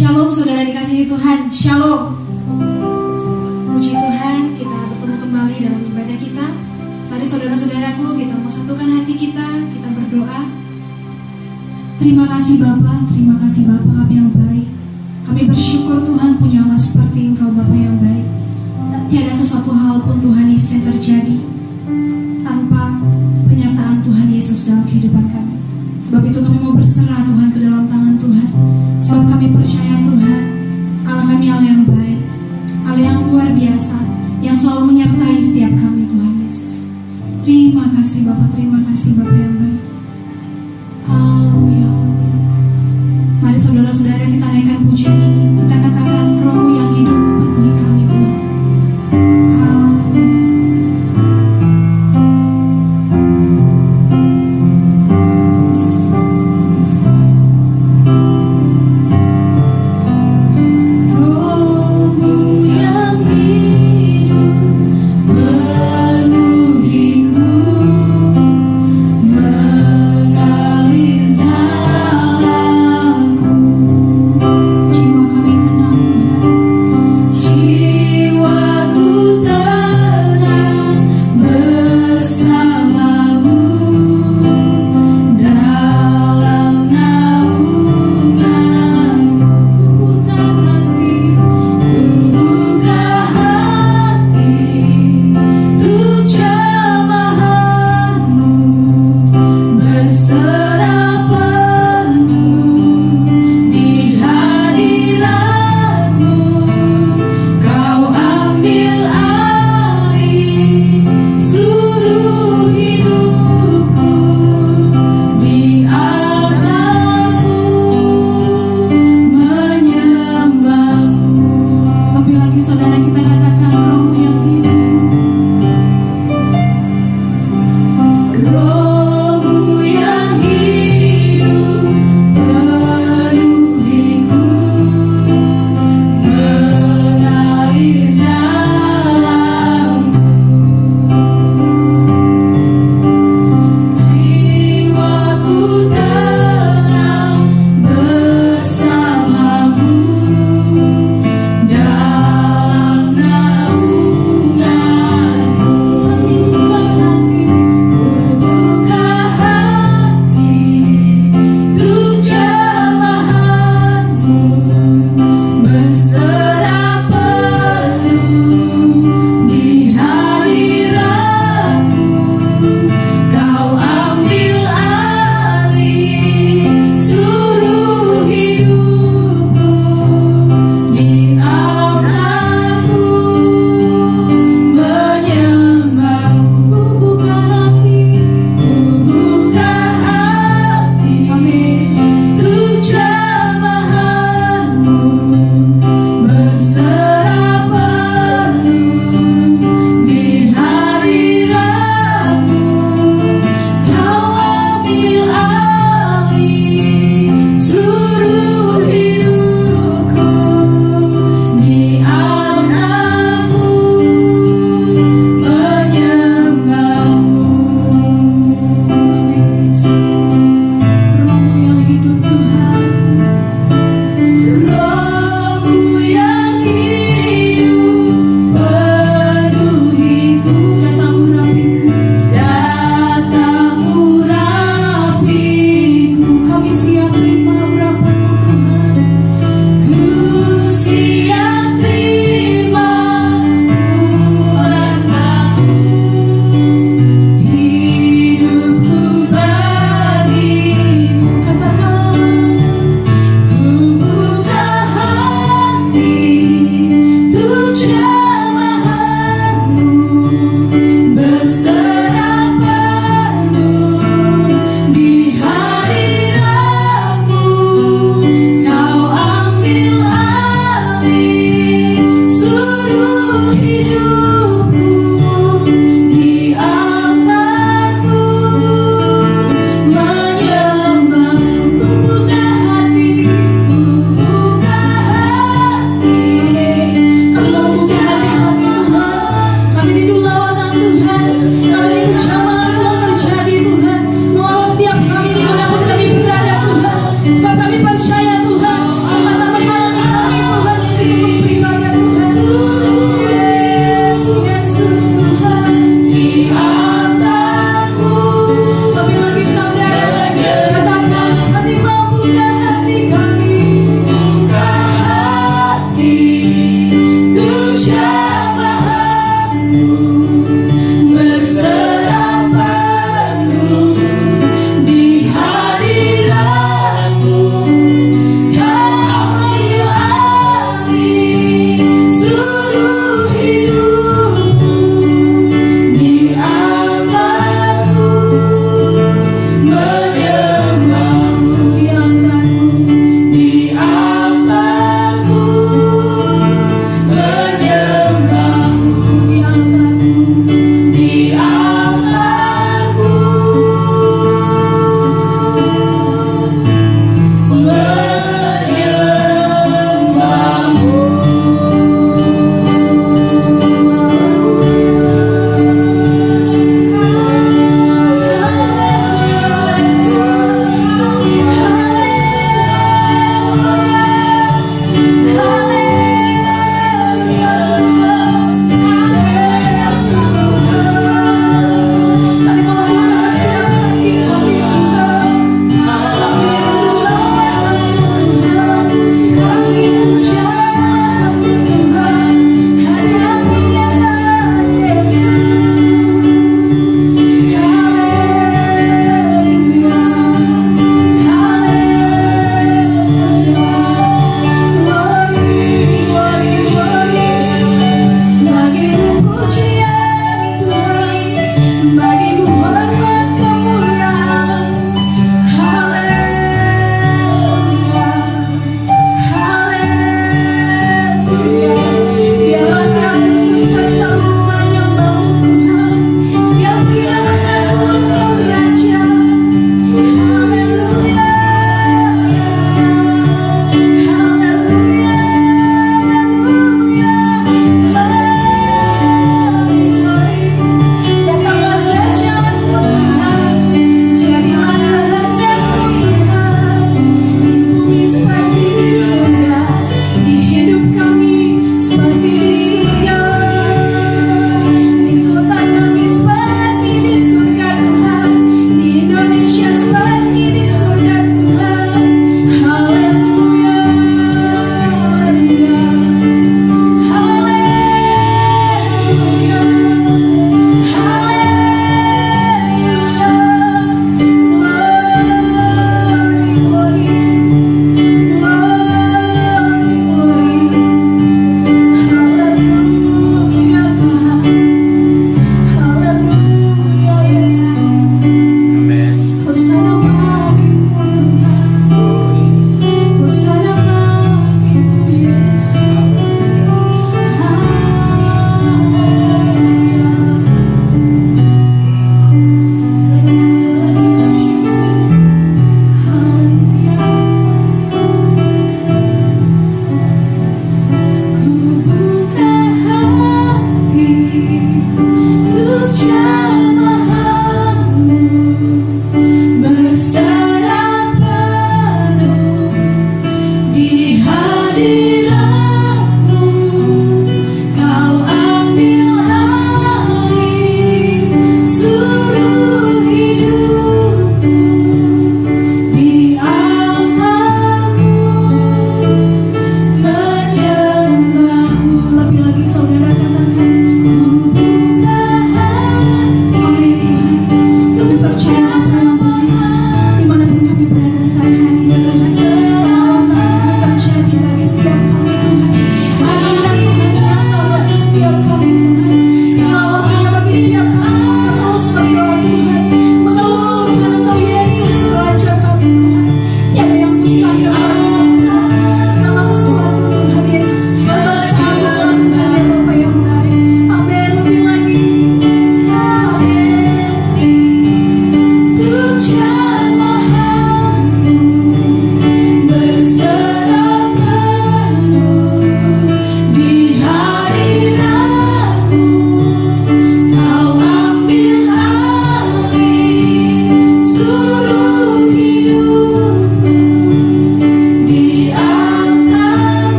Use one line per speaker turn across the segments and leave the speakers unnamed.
Shalom saudara dikasihi Tuhan, Shalom. Puji Tuhan, kita bertemu kembali dalam ibadah kita. Mari saudara-saudaraku, kita mau satukan hati kita berdoa. Terima kasih Bapa kami yang baik. Kami bersyukur Tuhan punya Allah seperti Engkau Bapa yang baik. Tiada sesuatu hal pun Tuhan Yesus yang terjadi tanpa penyertaan Tuhan Yesus dalam kehidupan kami. Sebab itu kami mau berserah Tuhan ke dalam tangan Tuhan. Sebab kami percaya Tuhan, Allah kami Allah yang baik, Allah yang luar biasa, yang selalu menyertai setiap kami Tuhan Yesus. Terima kasih Bapa yang baik. Haleluya. Mari saudara-saudara kita naikkan pujian ini. Kita katakan, Roh-Mu yang hidup penuhi kami Tuhan.
Jiwa kami tenang Tuhan.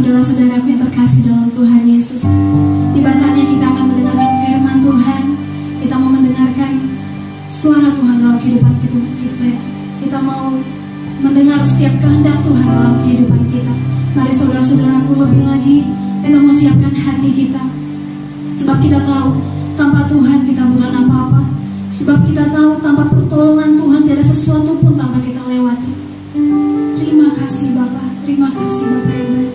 saudara-saudaraku yang terkasih dalam Tuhan Yesus, tiba saatnya kita akan mendengarkan firman Tuhan. Kita mau mendengarkan suara Tuhan dalam kehidupan kita. Kita mau mendengar setiap kehendak Tuhan dalam kehidupan kita. Mari saudara-saudaraku, lebih lagi kita mau siapkan hati kita. Sebab kita tahu tanpa Tuhan kita bukan apa-apa. Sebab kita tahu tanpa pertolongan Tuhan tidak ada sesuatu pun tanpa kita lewati. Terima kasih Bapa, terima kasih Bapa yang baik.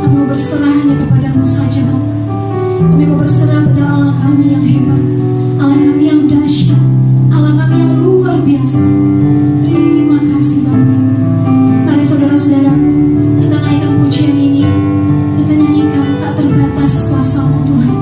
Kami mau berserah hanya kepadamu saja Bapa. Kami mau berserah pada Allah kami yang hebat, Allah kami yang dahsyat, Allah kami yang luar biasa. Terima kasih Bapa. Mari saudara-saudaraku, kita naikkan pujian ini. Kita nyanyikan tak terbatas kuasa-Mu Tuhan.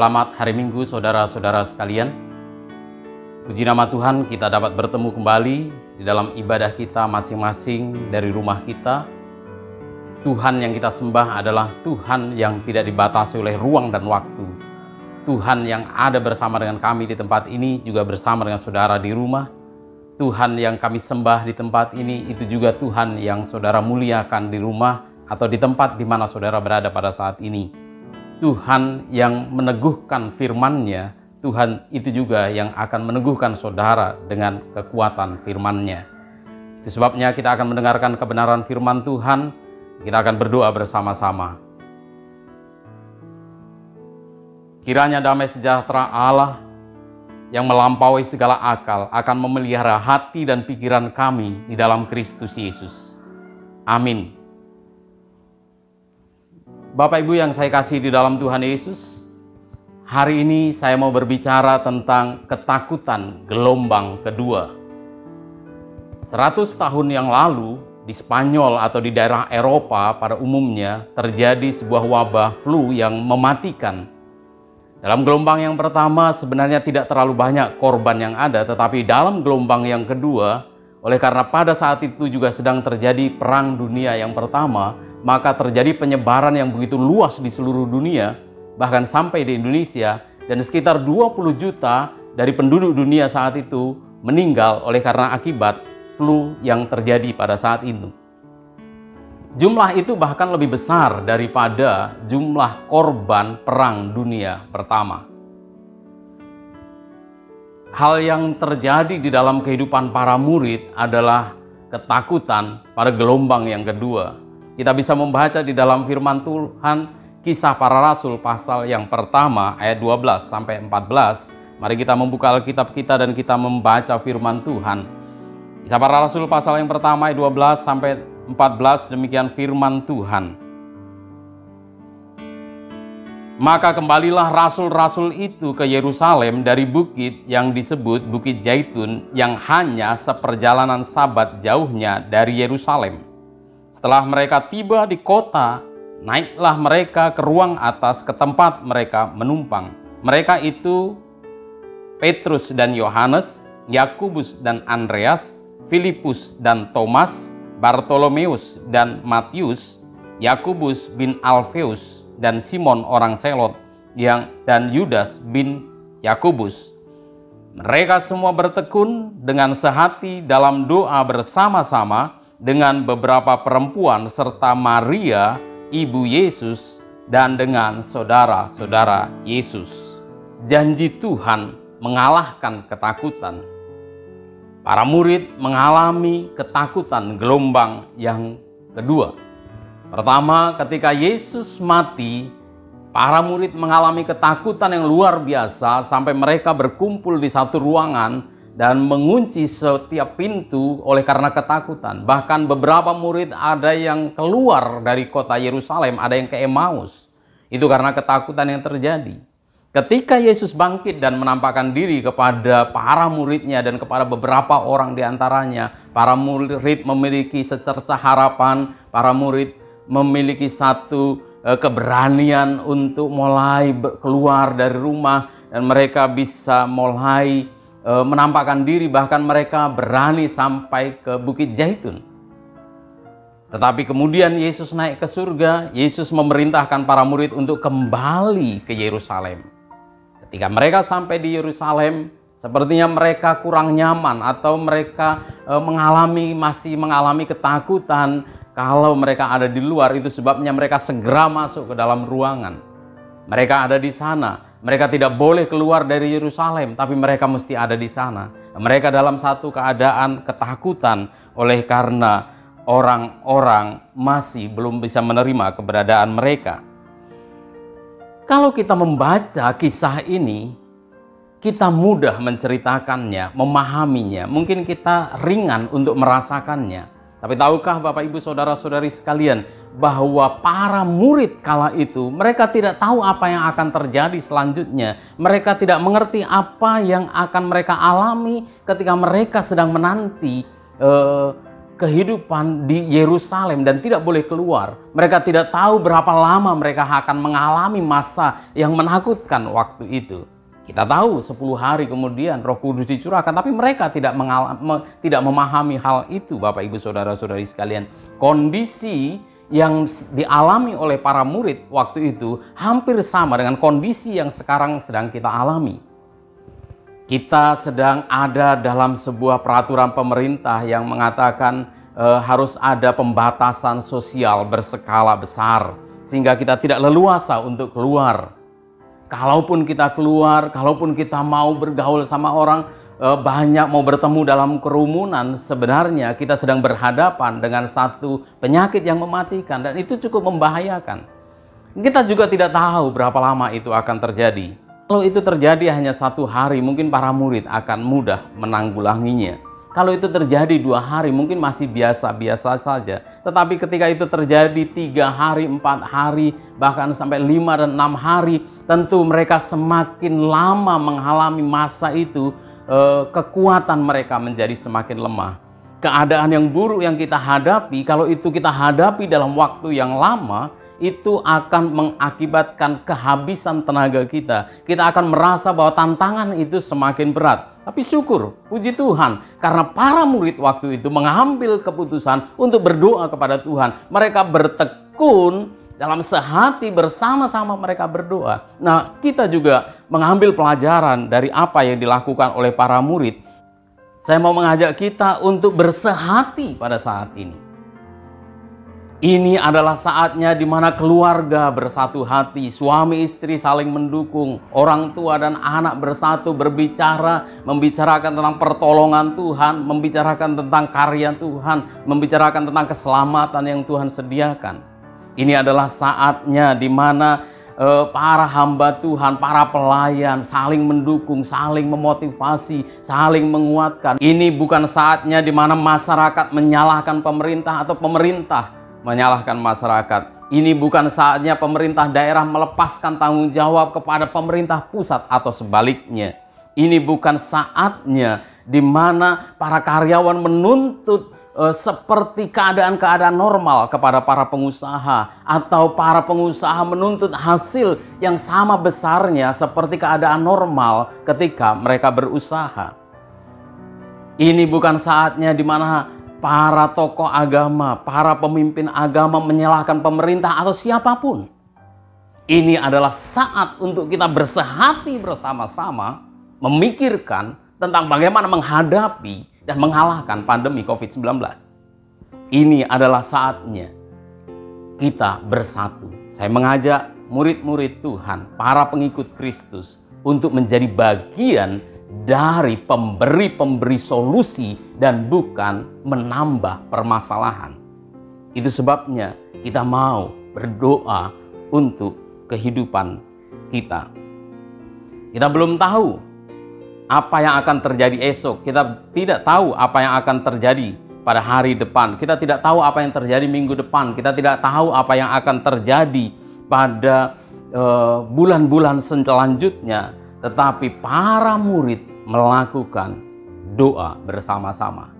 Selamat hari Minggu saudara-saudara sekalian. Puji nama Tuhan, kita dapat bertemu kembali di dalam ibadah kita masing-masing dari rumah kita. Tuhan yang kita sembah adalah Tuhan yang tidak dibatasi oleh ruang dan waktu. Tuhan yang ada bersama dengan kami di tempat ini juga bersama dengan saudara di rumah. Tuhan yang kami sembah di tempat ini itu juga Tuhan yang saudara muliakan di rumah atau di tempat di mana saudara berada pada saat ini. Tuhan yang meneguhkan firman-Nya, Tuhan itu juga yang akan meneguhkan saudara dengan kekuatan firman-Nya. Itu sebabnya kita akan mendengarkan kebenaran firman Tuhan, kita akan berdoa bersama-sama. Kiranya damai sejahtera Allah yang melampaui segala akal akan memelihara hati dan pikiran kami di dalam Kristus Yesus. Amin. Bapak Ibu yang saya kasih di dalam Tuhan Yesus, hari ini saya mau berbicara tentang ketakutan gelombang kedua. 100 tahun yang lalu di Spanyol atau di daerah Eropa pada umumnya terjadi sebuah wabah flu yang mematikan. Dalam gelombang yang pertama sebenarnya tidak terlalu banyak korban yang ada, tetapi dalam gelombang yang kedua Oleh karena pada saat itu juga sedang terjadi Perang Dunia yang pertama, maka terjadi penyebaran yang begitu luas di seluruh dunia, bahkan sampai di Indonesia, dan sekitar 20 juta dari penduduk dunia saat itu meninggal oleh karena akibat flu yang terjadi pada saat itu. Jumlah itu bahkan lebih besar daripada jumlah korban Perang Dunia pertama. Hal yang terjadi di dalam kehidupan para murid adalah ketakutan pada gelombang yang kedua. Kita bisa membaca di dalam firman Tuhan Kisah Para Rasul pasal yang pertama ayat 12 sampai 14. Mari kita membuka Alkitab kita dan kita membaca firman Tuhan. Kisah Para Rasul pasal yang pertama ayat 12 sampai 14, demikian firman Tuhan. Maka kembalilah rasul-rasul itu ke Yerusalem dari bukit yang disebut Bukit Zaitun, yang hanya seperjalanan Sabat jauhnya dari Yerusalem. Setelah mereka tiba di kota, naiklah mereka ke ruang atas ke tempat mereka menumpang. Mereka itu Petrus dan Yohanes, Yakobus dan Andreas, Filipus dan Thomas, Bartolomeus dan Matius, Yakobus bin Alfeus dan Simon orang Selot, dan Yudas bin Yakobus. Mereka semua bertekun dengan sehati dalam doa bersama-sama dengan beberapa perempuan serta Maria, ibu Yesus, dan dengan saudara-saudara Yesus. Janji Tuhan mengalahkan ketakutan. Para murid mengalami ketakutan gelombang yang kedua. Pertama, ketika Yesus mati, para murid mengalami ketakutan yang luar biasa sampai mereka berkumpul di satu ruangan dan mengunci setiap pintu oleh karena ketakutan. Bahkan beberapa murid ada yang keluar dari kota Yerusalem, ada yang ke Emmaus. Itu karena ketakutan yang terjadi. Ketika Yesus bangkit dan menampakkan diri kepada para muridnya dan kepada beberapa orang di antaranya, para murid memiliki secercah harapan, para murid memiliki satu keberanian untuk mulai keluar dari rumah, dan mereka bisa mulai menampakkan diri, bahkan mereka berani sampai ke Bukit Zaitun. Tetapi kemudian Yesus naik ke surga. Yesus memerintahkan para murid untuk kembali ke Yerusalem. Ketika mereka sampai di Yerusalem, sepertinya mereka kurang nyaman atau mereka masih mengalami ketakutan. Kalau mereka ada di luar, itu sebabnya mereka segera masuk ke dalam ruangan. Mereka ada di sana. Mereka tidak boleh keluar dari Yerusalem, tapi mereka mesti ada di sana. Mereka dalam satu keadaan ketakutan oleh karena orang-orang masih belum bisa menerima keberadaan mereka. Kalau kita membaca kisah ini, kita mudah menceritakannya, memahaminya. Mungkin kita ringan untuk merasakannya. Tapi tahukah Bapak Ibu Saudara-saudari sekalian, bahwa para murid kala itu, mereka tidak tahu apa yang akan terjadi selanjutnya. Mereka tidak mengerti apa yang akan mereka alami ketika mereka sedang menanti kehidupan di Yerusalem dan tidak boleh keluar. Mereka tidak tahu berapa lama mereka akan mengalami masa yang menakutkan waktu itu. Kita tahu 10 hari kemudian Roh Kudus dicurahkan, tapi mereka tidak memahami hal itu, Bapak Ibu Saudara-saudari sekalian. Kondisi yang dialami oleh para murid waktu itu hampir sama dengan kondisi yang sekarang sedang kita alami. Kita sedang ada dalam sebuah peraturan pemerintah yang mengatakan harus ada pembatasan sosial berskala besar, sehingga kita tidak leluasa untuk keluar. Kalaupun kita keluar, kalaupun kita mau bergaul sama orang banyak, mau bertemu dalam kerumunan, sebenarnya kita sedang berhadapan dengan satu penyakit yang mematikan, dan itu cukup membahayakan. Kita juga tidak tahu berapa lama itu akan terjadi. Kalau itu terjadi hanya 1 hari, mungkin para murid akan mudah menanggulanginya. Kalau itu terjadi 2 hari, mungkin masih biasa-biasa saja. Tetapi ketika itu terjadi 3 hari, 4 hari, bahkan sampai 5 dan 6 hari, tentu mereka semakin lama mengalami masa itu, kekuatan mereka menjadi semakin lemah. Keadaan yang buruk yang kita hadapi, kalau itu kita hadapi dalam waktu yang lama, itu akan mengakibatkan kehabisan tenaga kita. Kita akan merasa bahwa tantangan itu semakin berat. Tapi syukur, puji Tuhan, karena para murid waktu itu mengambil keputusan untuk berdoa kepada Tuhan. Mereka bertekun dalam sehati bersama-sama mereka berdoa. Nah, kita juga mengambil pelajaran dari apa yang dilakukan oleh para murid. Saya mau mengajak kita untuk bersehati pada saat ini. Ini adalah saatnya di mana keluarga bersatu hati, suami istri saling mendukung, orang tua dan anak bersatu berbicara, membicarakan tentang pertolongan Tuhan, membicarakan tentang karya Tuhan, membicarakan tentang keselamatan yang Tuhan sediakan. Ini adalah saatnya di mana para hamba Tuhan, para pelayan saling mendukung, saling memotivasi, saling menguatkan. Ini bukan saatnya di mana masyarakat menyalahkan pemerintah atau pemerintah menyalahkan masyarakat. Ini bukan saatnya pemerintah daerah melepaskan tanggung jawab kepada pemerintah pusat atau sebaliknya. Ini bukan saatnya di mana para karyawan menuntut seperti keadaan-keadaan normal kepada para pengusaha, atau para pengusaha menuntut hasil yang sama besarnya seperti keadaan normal ketika mereka berusaha. Ini bukan saatnya di mana para tokoh agama, para pemimpin agama menyalahkan pemerintah atau siapapun. Ini adalah saat untuk kita bersehati bersama-sama, memikirkan tentang bagaimana menghadapi dan mengalahkan pandemi COVID-19. Ini adalah saatnya kita bersatu. Saya mengajak murid-murid Tuhan, para pengikut Kristus, untuk menjadi bagian dari pemberi solusi dan bukan menambah permasalahan. Itu sebabnya kita mau berdoa untuk kehidupan kita. Kita belum tahu apa yang akan terjadi esok. Kita tidak tahu apa yang akan terjadi pada hari depan. Kita tidak tahu apa yang terjadi minggu depan. Kita tidak tahu apa yang akan terjadi pada bulan-bulan selanjutnya. Tetapi para murid melakukan doa bersama-sama.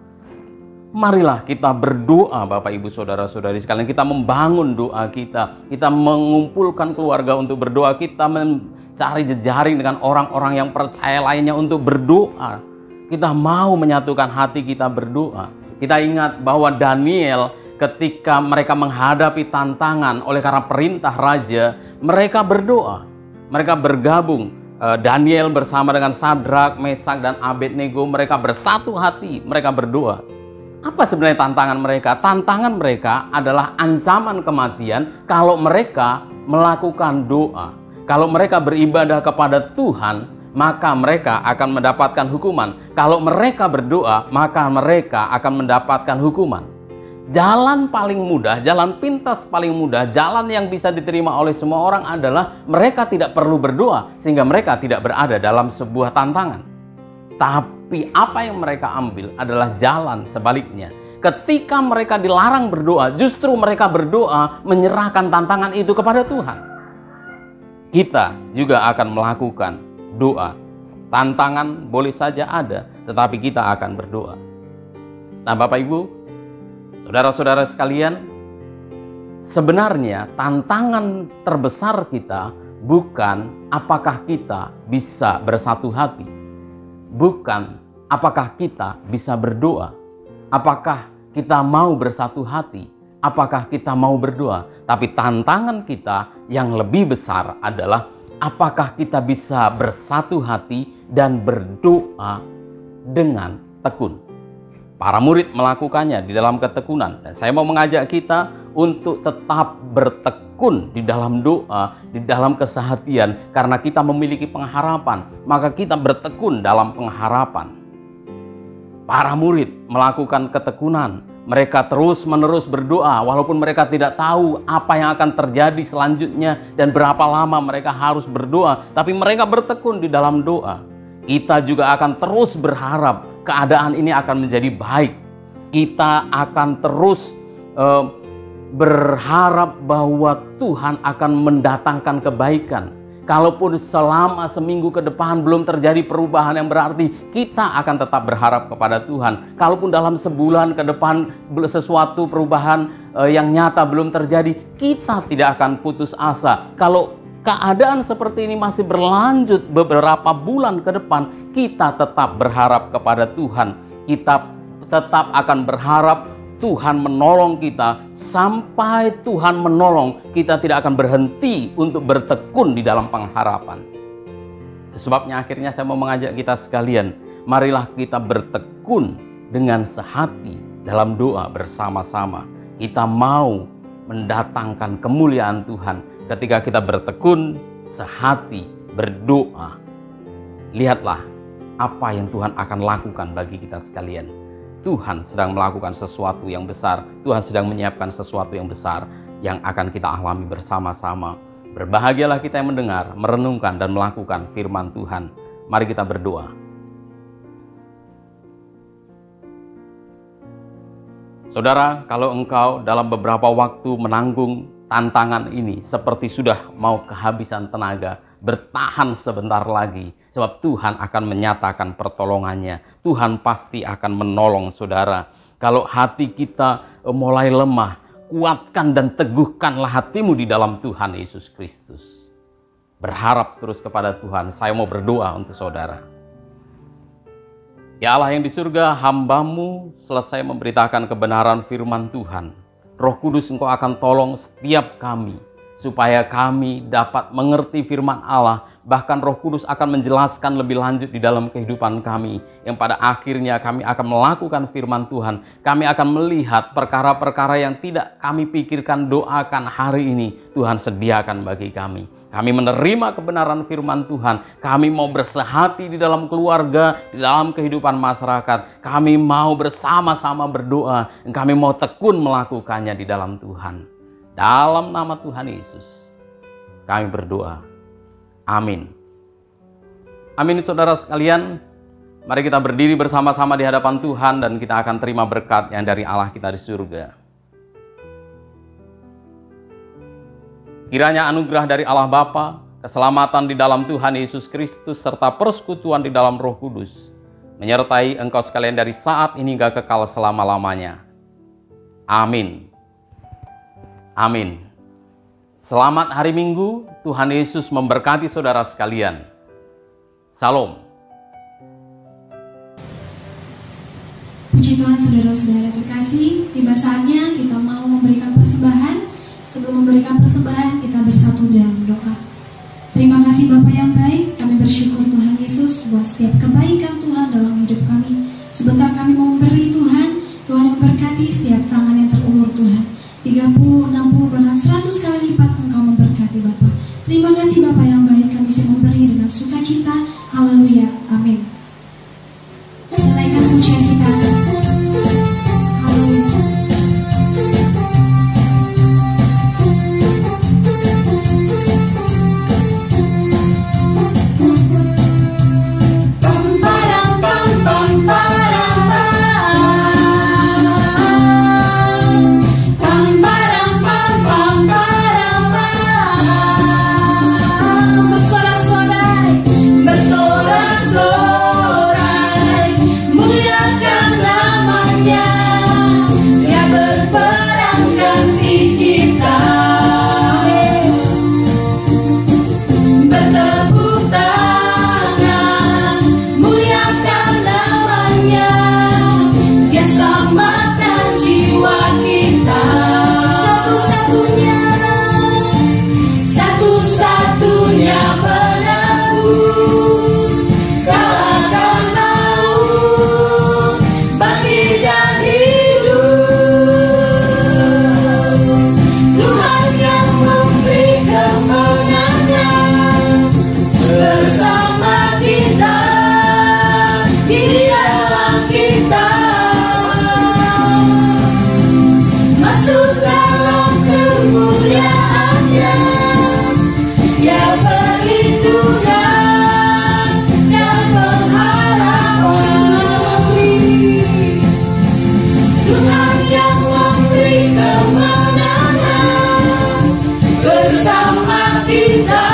Marilah kita berdoa, Bapak Ibu Saudara-saudari sekalian. Kita membangun doa kita. Kita mengumpulkan keluarga untuk berdoa. Kita mencari jejaring dengan orang-orang yang percaya lainnya untuk berdoa. Kita mau menyatukan hati kita berdoa. Kita ingat bahwa Daniel ketika mereka menghadapi tantangan oleh karena perintah raja, mereka berdoa. Mereka bergabung. Daniel bersama dengan Sadrak, Mesak, dan Abednego, mereka bersatu hati, mereka berdoa. Apa sebenarnya tantangan mereka? Tantangan mereka adalah ancaman kematian kalau mereka melakukan doa. Kalau mereka beribadah kepada Tuhan, maka mereka akan mendapatkan hukuman. Kalau mereka berdoa, maka mereka akan mendapatkan hukuman. Jalan paling mudah, jalan pintas paling mudah, jalan yang bisa diterima oleh semua orang adalah mereka tidak perlu berdoa sehingga mereka tidak berada dalam sebuah tantangan. Tapi apa yang mereka ambil adalah jalan sebaliknya. Ketika mereka dilarang berdoa, justru mereka berdoa menyerahkan tantangan itu kepada Tuhan. Kita juga akan melakukan doa. Tantangan boleh saja ada, tetapi kita akan berdoa. Nah, Bapak Ibu, saudara-saudara sekalian, sebenarnya tantangan terbesar kita bukan apakah kita bisa bersatu hati, bukan apakah kita bisa berdoa, apakah kita mau bersatu hati, apakah kita mau berdoa, tapi tantangan kita yang lebih besar adalah apakah kita bisa bersatu hati dan berdoa dengan tekun. Para murid melakukannya di dalam ketekunan. Dan saya mau mengajak kita untuk tetap bertekun di dalam doa, di dalam kesehatian. Karena kita memiliki pengharapan, maka kita bertekun dalam pengharapan. Para murid melakukan ketekunan. Mereka terus-menerus berdoa, walaupun mereka tidak tahu apa yang akan terjadi selanjutnya dan berapa lama mereka harus berdoa. Tapi mereka bertekun di dalam doa. Kita juga akan terus berharap keadaan ini akan menjadi baik. Kita akan terus berharap bahwa Tuhan akan mendatangkan kebaikan. Kalaupun selama seminggu ke depan belum terjadi perubahan yang berarti, kita akan tetap berharap kepada Tuhan. Kalaupun dalam sebulan ke depan sesuatu perubahan yang nyata belum terjadi, kita tidak akan putus asa. Kalau keadaan seperti ini masih berlanjut beberapa bulan ke depan, kita tetap berharap kepada Tuhan. Kita tetap akan berharap Tuhan menolong kita. Sampai Tuhan menolong, kita tidak akan berhenti untuk bertekun di dalam pengharapan. Sebabnya akhirnya saya mau mengajak kita sekalian, marilah kita bertekun dengan sehati dalam doa bersama-sama. Kita mau mendatangkan kemuliaan Tuhan ketika kita bertekun sehati berdoa. Lihatlah apa yang Tuhan akan lakukan bagi kita sekalian. Tuhan sedang melakukan sesuatu yang besar. Tuhan sedang menyiapkan sesuatu yang besar yang akan kita alami bersama-sama. Berbahagialah kita yang mendengar, merenungkan dan melakukan firman Tuhan. Mari kita berdoa. Saudara, kalau engkau dalam beberapa waktu menanggung tantangan ini seperti sudah mau kehabisan tenaga, bertahan sebentar lagi, sebab Tuhan akan menyatakan pertolongannya. Tuhan pasti akan menolong saudara. Kalau hati kita mulai lemah, kuatkan dan teguhkanlah hatimu di dalam Tuhan Yesus Kristus. Berharap terus kepada Tuhan. Saya mau berdoa untuk saudara. Ya Allah yang di surga, hamba-Mu selesai memberitakan kebenaran firman Tuhan. Roh Kudus, Engkau akan tolong setiap kami, supaya kami dapat mengerti firman Allah. Bahkan Roh Kudus akan menjelaskan lebih lanjut di dalam kehidupan kami. Yang pada akhirnya kami akan melakukan firman Tuhan. Kami akan melihat perkara-perkara yang tidak kami pikirkan, doakan hari ini, Tuhan sediakan bagi kami. Kami menerima kebenaran firman Tuhan. Kami mau bersehati di dalam keluarga, di dalam kehidupan masyarakat. Kami mau bersama-sama berdoa. Kami mau tekun melakukannya di dalam Tuhan. Dalam nama Tuhan Yesus, kami berdoa. Amin. Amin, saudara sekalian. Mari kita berdiri bersama-sama di hadapan Tuhan dan kita akan terima berkat yang dari Allah kita di surga. Kiranya anugerah dari Allah Bapa, keselamatan di dalam Tuhan Yesus Kristus, serta persekutuan di dalam Roh Kudus, menyertai engkau sekalian dari saat ini hingga kekal selama-lamanya. Amin. Amin. Selamat hari Minggu, Tuhan Yesus memberkati saudara sekalian. Salam.
Puji Tuhan, saudara-saudara terkasih, tiba saatnya kita mau memberikan persembahan. Sebelum memberikan persembahan, kita bersatu dalam doa. Terima kasih Bapa yang baik, kami bersyukur Tuhan Yesus buat setiap kebaikan Tuhan dalam hidup kami. Sebentar kami mau memberi Tuhan, Tuhan memberkati setiap tangan yang terulur Tuhan. 30, 60, bahkan 100 kali lipat Engkau memberkati Bapa. Terima kasih Bapa yang baik, kami bisa memberi dengan sukacita. Haleluya, amin. Naikkan pujian kita. Haleluya.
Bersama kita.